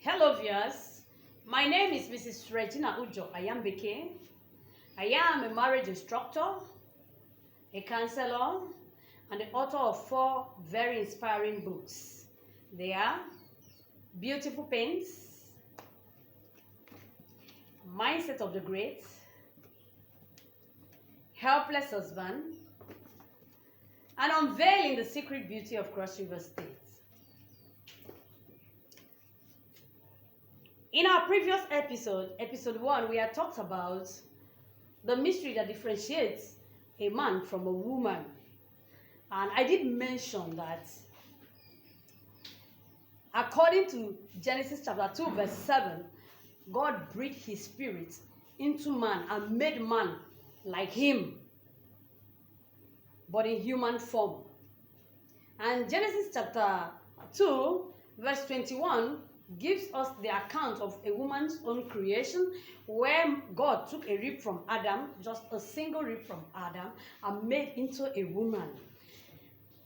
Hello viewers, my name is Mrs. Regina Ujo Wizzy-Beke. I am a marriage instructor, a counselor, and the author of 4 very inspiring books. They are Beautiful Pains, Mindset of the Great, Helpless Husband, and Unveiling the Secret Beauty of Cross River State. In our previous episode 1, we had talked about the mystery that differentiates a man from a woman. And I did mention that according to Genesis chapter 2 verse 7, God breathed his spirit into man and made man like him, but in human form. And Genesis chapter 2 verse 21 gives us the account of a woman's own creation, where God took a rib from Adam, just a single rib from Adam, and made into a woman.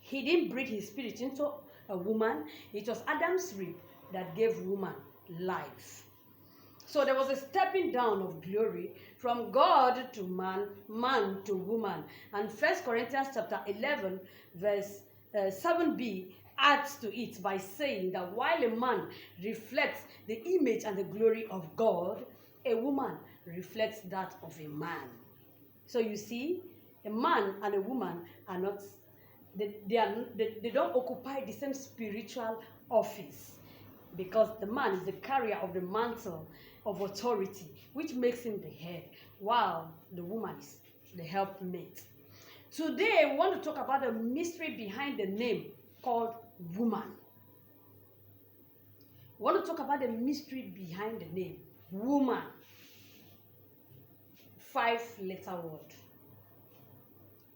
He didn't breathe his spirit into a woman. It was Adam's rib that gave woman life. So there was a stepping down of glory from God to man, man to woman. And 1 Corinthians chapter 11 verse 7b adds to it by saying that while a man reflects the image and the glory of God, a woman reflects that of a man. So you see, a man and a woman are not, they don't occupy the same spiritual office, because the man is the carrier of the mantle of authority, which makes him the head, while the woman is the helpmate. Today, we want to talk about the mystery behind the name called woman. We want to talk about the mystery behind the name woman. 5-letter word,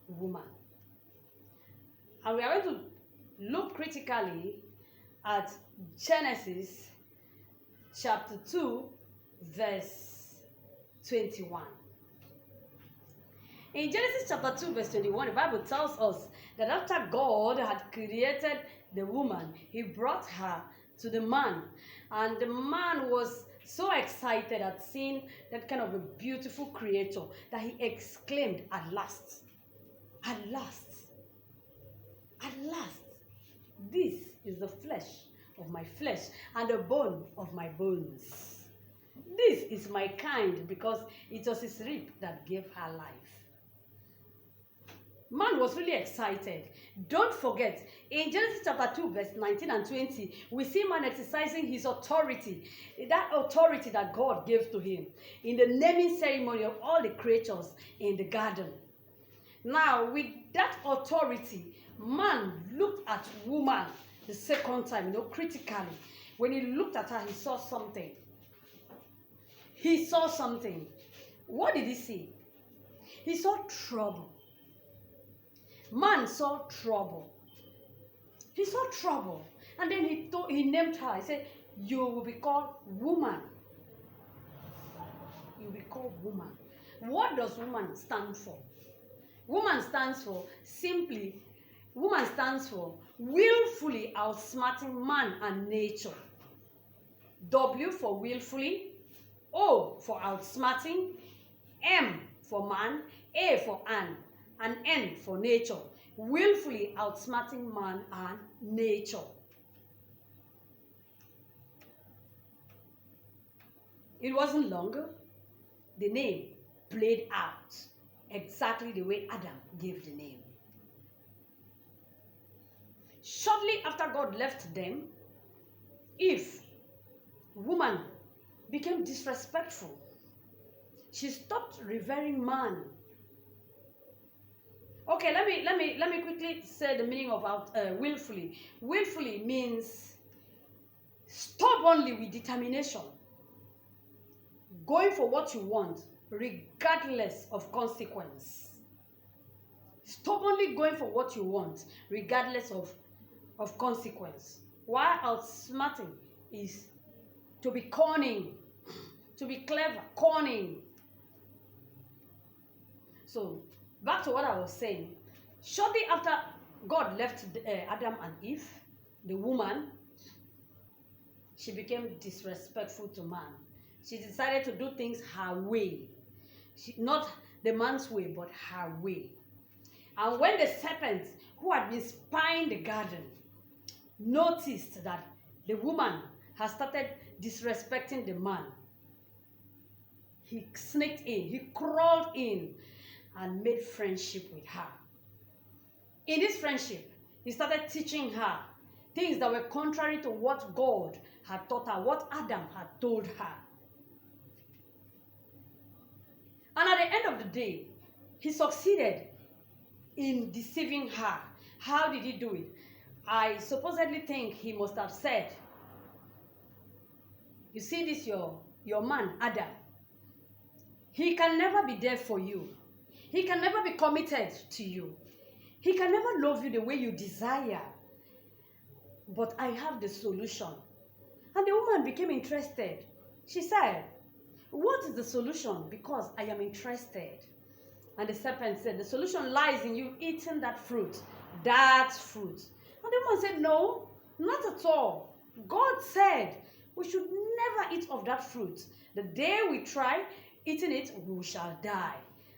woman. And we are going to look critically at Genesis chapter 2 verse 21. In Genesis chapter 2 verse 21, the Bible tells us that after God had created the woman, he brought her to the man. And the man was so excited at seeing that kind of a beautiful creator that he exclaimed, "At last, at last, at last, this is the flesh of my flesh and the bone of my bones. This is my kind," because it was his rib that gave her life. Man was really excited. Don't forget, in Genesis chapter 2 verse 19 and 20, we see man exercising his authority, that authority that God gave to him in the naming ceremony of all the creatures in the garden. Now, with that authority, man looked at woman the second time, critically. When he looked at her, he saw something. He saw something. What did he see? He saw trouble. Man saw trouble. He saw trouble. And then he named her. He said, "You will be called woman." You will be called woman. What does woman stand for? Woman stands for willfully outsmarting man and nature. W for willfully, O for outsmarting, M for man, A for and N for nature. Willfully outsmarting man and nature. It wasn't longer. The name played out exactly the way Adam gave the name. Shortly after God left them, Eve, woman, became disrespectful. She stopped revering man. Okay, let me quickly say the meaning of willfully. Willfully means stubbornly, with determination, going for what you want regardless of consequence. Stubbornly going for what you want regardless of consequence. While outsmarting is to be cunning, to be clever, cunning. So back to what I was saying. Shortly after God left Adam and Eve, the woman, she became disrespectful to man. She decided to do things her way. Not the man's way, but her way. And when the serpent, who had been spying the garden, noticed that the woman has started disrespecting the man, he sneaked in, he crawled in and made friendship with her. In this friendship, he started teaching her things that were contrary to what God had taught her, what Adam had told her. And at the end of the day, he succeeded in deceiving her. How did he do it? I supposedly think he must have said, you see this, your man, Adam, he can never be there for you. He can never be committed to you. He can never love you the way you desire. But I have the solution. And the woman became interested. She said, what is the solution? Because I am interested. And the serpent said, the solution lies in you eating that fruit. That fruit. And the woman said, no, not at all. God said we should never eat of that fruit. The day we try eating it, we shall die.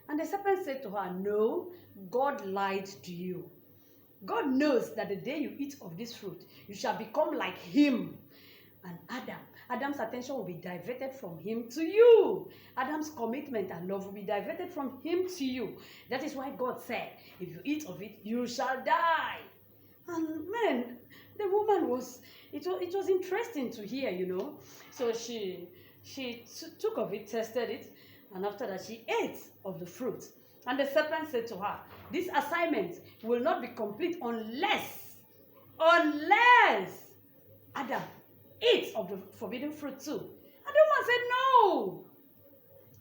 And the serpent said to her, no, God lied to you. God knows that the day you eat of this fruit, you shall become like him. And Adam's attention will be diverted from him to you. Adam's commitment and love will be diverted from him to you. That is why God said, if you eat of it, you shall die. And man, the woman was, it was interesting to hear, you know. So she took of it, tested it, and after that she ate of the fruit. And the serpent said to her, this assignment will not be complete unless Adam eats of the forbidden fruit too. And the woman said, no,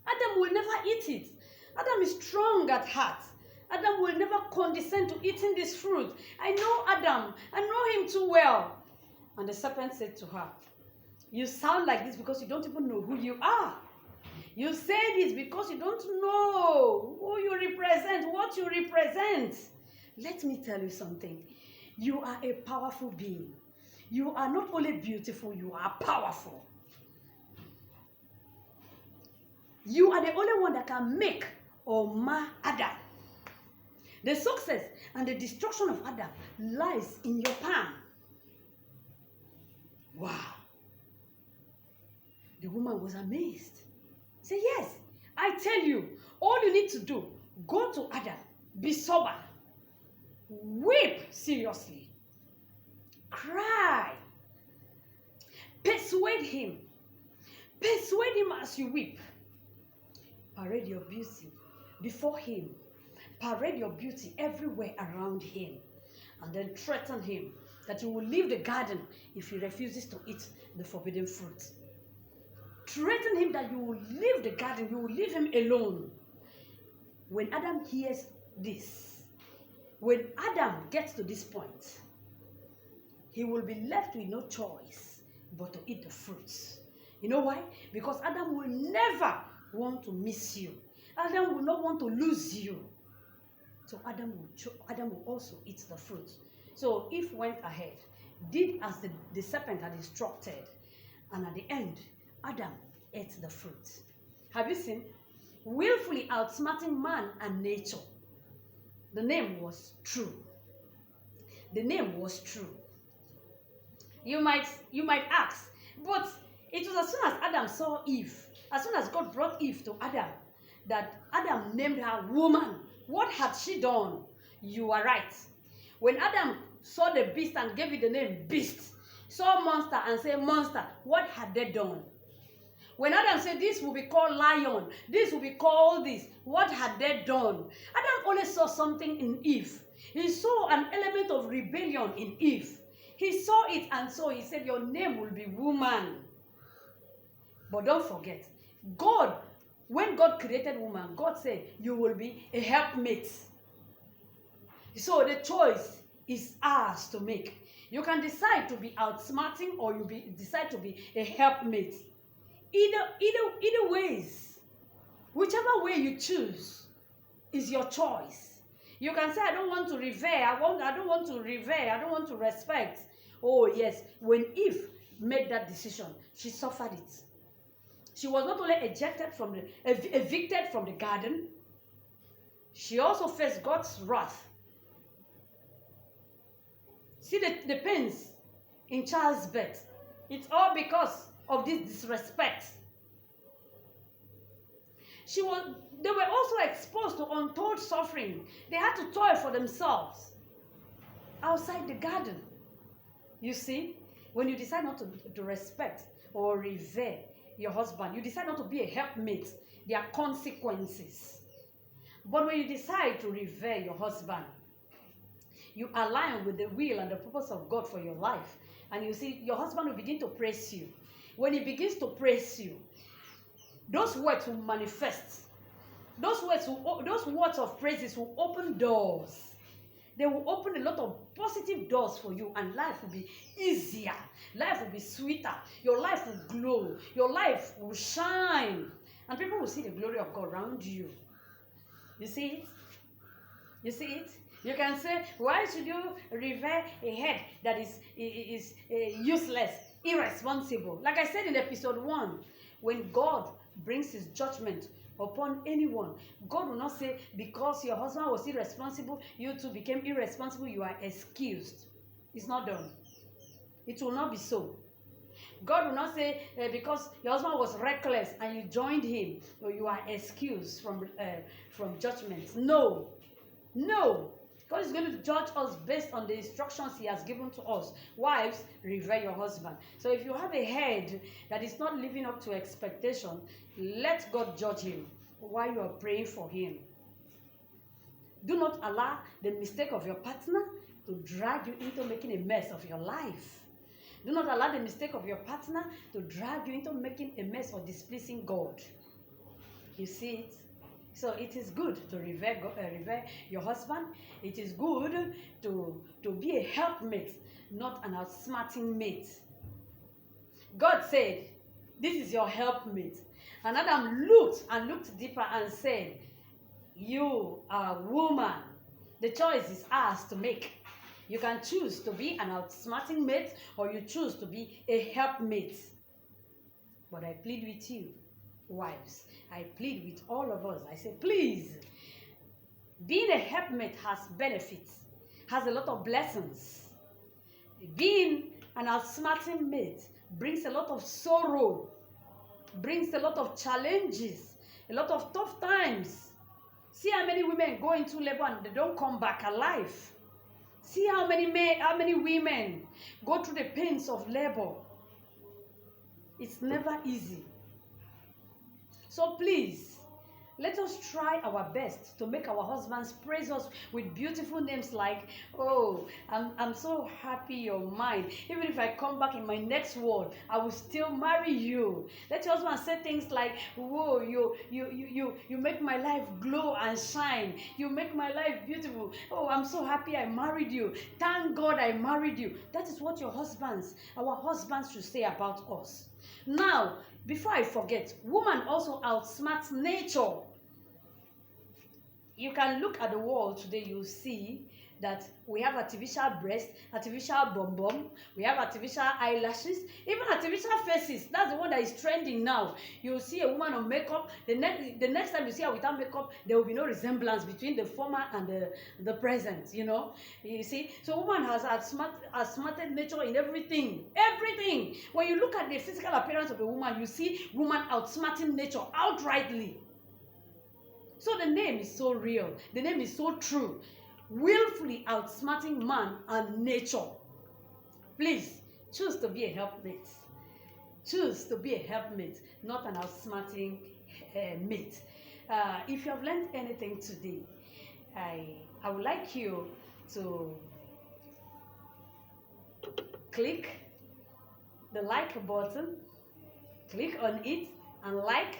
Adam will never eat it. Adam is strong at heart. Adam will never condescend to eating this fruit. I know Adam. I know him too well. And the serpent said to her, you sound like this because you don't even know who you are. You say this because you don't know who you represent, what you represent. Let me tell you something. You are a powerful being. You are not only beautiful, you are powerful. You are the only one that can make or mar Adam. The success and the destruction of Adam lies in your palm. Wow. The woman was amazed. Say, yes, I tell you, all you need to do, go to Adam, be sober, weep seriously, cry, persuade him as you weep, parade your beauty before him, parade your beauty everywhere around him, and then threaten him that you will leave the garden if he refuses to eat the forbidden fruit. Threaten him that you will leave the garden, you will leave him alone. When Adam hears this, when Adam gets to this point, he will be left with no choice but to eat the fruits. You know why? Because Adam will never want to miss you. Adam will not want to lose you. So Adam will also eat the fruit. So Eve went ahead, did as the serpent had instructed, and at the end, Adam ate the fruit. Have you seen? Willfully outsmarting man and nature. The name was true. The name was true. You might ask, but it was as soon as Adam saw Eve, as soon as God brought Eve to Adam, that Adam named her woman. What had she done? You are right. When Adam saw the beast and gave it the name beast, saw monster and said monster, what had they done? When Adam said this will be called lion, this will be called this, what had they done? Adam only saw something in Eve. He saw an element of rebellion in Eve. He saw it, and so he said, your name will be woman. But don't forget, God, when God created woman, God said, you will be a helpmate. So the choice is ours to make. You can decide to be outsmarting, or you decide to be a helpmate. Either ways, whichever way you choose is your choice. You can say, I don't want to revere, I don't want to revere, I don't want to respect. Oh yes, when Eve made that decision, she suffered it. She was not only evicted from the garden, she also faced God's wrath. See the pains in childbirth. It's all because of this disrespect. They were also exposed to untold suffering. They had to toil for themselves outside the garden. You see, when you decide not to respect or revere your husband, you decide not to be a helpmate, there are consequences. But when you decide to revere your husband, you align with the will and the purpose of God for your life. And you see, your husband will begin to praise you. When he begins to praise you, those words will manifest. Those words of praises will open doors. They will open a lot of positive doors for you, and life will be easier. Life will be sweeter. Your life will glow. Your life will shine. And people will see the glory of God around you. You see it? You see it? You can say, why should you revere a head that is useless, irresponsible? Like I said in episode 1, when God brings his judgment upon anyone, God will not say, because your husband was irresponsible, you too became irresponsible, you are excused. It's not done. It will not be so. God will not say, because your husband was reckless and you joined him, or you are excused from judgment. No. No. God is going to judge us based on the instructions he has given to us. Wives, revere your husband. So if you have a head that is not living up to expectation, let God judge him while you are praying for him. Do not allow the mistake of your partner to drag you into making a mess of your life. Do not allow the mistake of your partner to drag you into making a mess or displeasing God. You see it? So it is good to revere your husband. It is good to be a helpmate, not an outsmarting mate. God said, this is your helpmate. And Adam looked deeper and said, you are a woman. The choice is ours to make. You can choose to be an outsmarting mate, or you choose to be a helpmate. But I plead with you, wives, I plead with all of us. I say, please, being a helpmate has benefits, has a lot of blessings. Being an outsmarting mate brings a lot of sorrow, brings a lot of challenges, a lot of tough times. See how many women go into labor and they don't come back alive. See how many women go through the pains of labor. It's never easy. So please, let us try our best to make our husbands praise us with beautiful names like, oh, I'm so happy you're mine. Even if I come back in my next world, I will still marry you. Let your husband say things like, whoa, you make my life glow and shine. You make my life beautiful. Oh, I'm so happy I married you. Thank God I married you. That is what our husbands should say about us. Now, before I forget, woman also outsmarts nature. You can look at the world today, you'll see that we have artificial breasts, artificial bum, we have artificial eyelashes, even artificial faces. That's the one that is trending now. You'll see a woman on makeup. The next time you see her without makeup, there will be no resemblance between the former and the present, you know. You see? So woman has outsmarted nature in everything. Everything. When you look at the physical appearance of a woman, you see woman outsmarting nature outrightly. So the name is so real. The name is so true. Willfully outsmarting man and nature. Please, choose to be a helpmate. Choose to be a helpmate, not an outsmarting mate. If you have learned anything today, I would like you to click the like button, click on it and like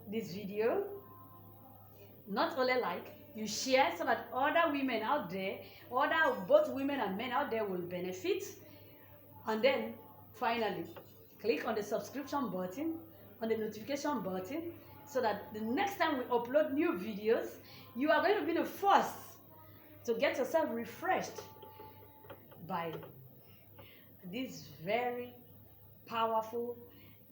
this video. Not only like, you share so that other women out there, both women and men out there will benefit. And then finally, click on the subscription button, on the notification button, so that the next time we upload new videos, you are going to be the first to get yourself refreshed by this very powerful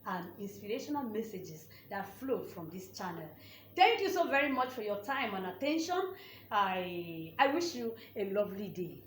and inspirational messages that flow from this channel. Thank you so very much for your time and attention. I wish you a lovely day.